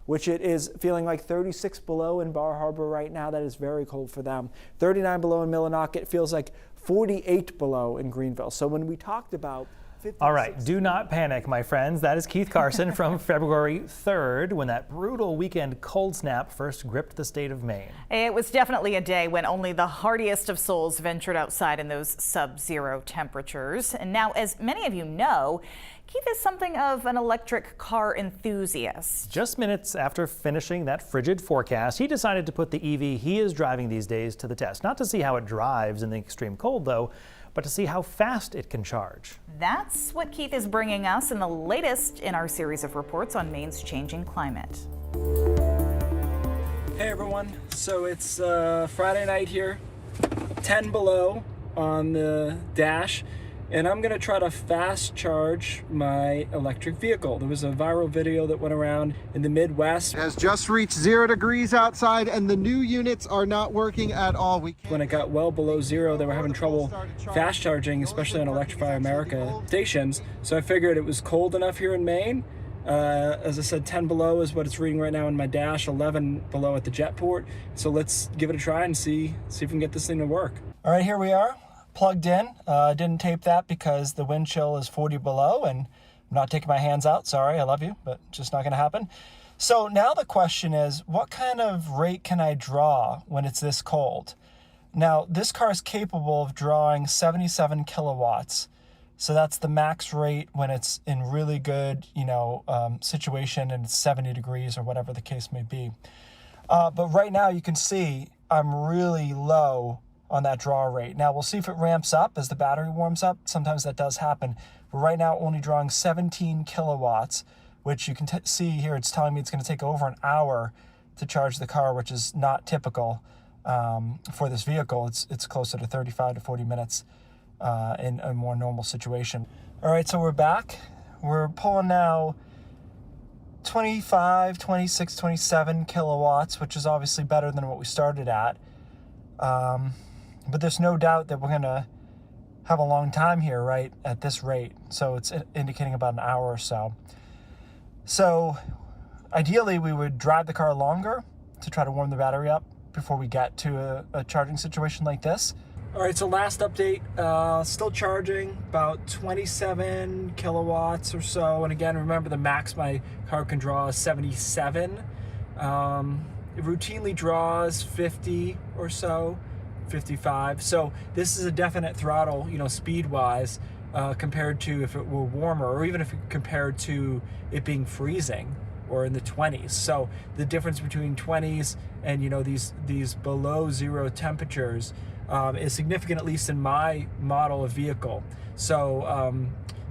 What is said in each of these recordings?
which it is feeling like 36 below in Bar Harbor right now. That is very cold for them. 39 below in Millinocket. It feels like 48 below in Greenville. So when we talked about all right, do not panic, my friends. That is Keith Carson from February 3rd, when that brutal weekend cold snap first gripped the state of Maine. It was definitely a day when only the hardiest of souls ventured outside in those sub-zero temperatures. And now, as many of you know, Keith is something of an electric car enthusiast. Just minutes after finishing that frigid forecast, he decided to put the EV he is driving these days to the test. Not to see how it drives in the extreme cold, though, but to see how fast it can charge. That's what Keith is bringing us in the latest in our series of reports on Maine's changing climate. Hey everyone, so it's Friday night here, 10 below on the dash, and I'm gonna try to fast charge my electric vehicle. There was a viral video that went around in the Midwest. It has just reached 0 degrees outside and the new units are not working at all. When it got well below zero, they were having trouble fast charging, especially on Electrify America stations. So I figured it was cold enough here in Maine. As I said, 10 below is what it's reading right now in my dash, 11 below at the Jetport. So let's give it a try and see if we can get this thing to work. All right, here we are. Plugged in. Didn't tape that because the wind chill is 40 below and I'm not taking my hands out. Sorry, I love you, but just not going to happen. So now the question is, what kind of rate can I draw when it's this cold? Now, this car is capable of drawing 77 kilowatts. So that's the max rate when it's in really good, situation and it's 70 degrees or whatever the case may be. But right now you can see I'm really low on that draw rate. Now we'll see if it ramps up as the battery warms up. Sometimes that does happen. But right now only drawing 17 kilowatts, which you can see here. It's telling me it's going to take over an hour to charge the car, which is not typical for this vehicle. It's closer to 35 to 40 minutes in a more normal situation. All right, so we're back. We're pulling now 25, 26, 27 kilowatts, which is obviously better than what we started at. But there's no doubt that we're going to have a long time here, right, at this rate. So it's indicating about an hour or so. So ideally, we would drive the car longer to try to warm the battery up before we get to a charging situation like this. All right, so last update, still charging about 27 kilowatts or so. And again, remember the max my car can draw is 77. It routinely draws 50 or so, 55. So this is a definite throttle, speed-wise, compared to if it were warmer, or even if compared to it being freezing or in the 20s. So the difference between 20s and these below zero temperatures is significant, at least in my model of vehicle. So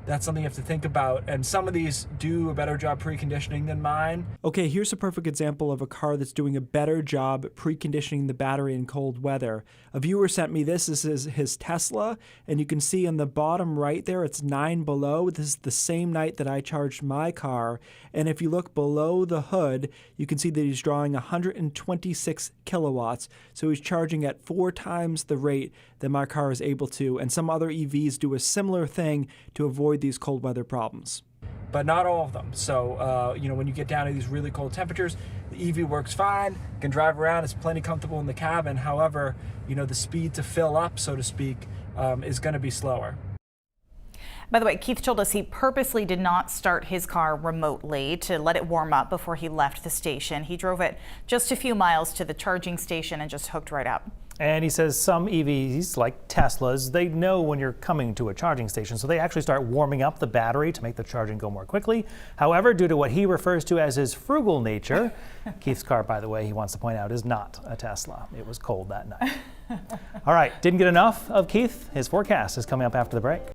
that's something you have to think about. And some of these do a better job preconditioning than mine. Okay, here's a perfect example of a car that's doing a better job preconditioning the battery in cold weather. A viewer sent me this. This is his Tesla, and you can see in the bottom right there, it's 9 below. This is the same night that I charged my car. And if you look below the hood, you can see that he's drawing 126 kilowatts. So he's charging at 4 times the rate that my car is able to. And some other EVs do a similar thing to avoid these cold weather problems. But not all of them. So, when you get down to these really cold temperatures, the EV works fine, can drive around, it's plenty comfortable in the cabin. However, the speed to fill up, so to speak, is going to be slower. By the way, Keith told us he purposely did not start his car remotely to let it warm up before he left the station. He drove it just a few miles to the charging station and just hooked right up. And he says some EVs, like Teslas, they know when you're coming to a charging station, so they actually start warming up the battery to make the charging go more quickly. However, due to what he refers to as his frugal nature, Keith's car, by the way, he wants to point out, is not a Tesla. It was cold that night. All right, didn't get enough of Keith. His forecast is coming up after the break.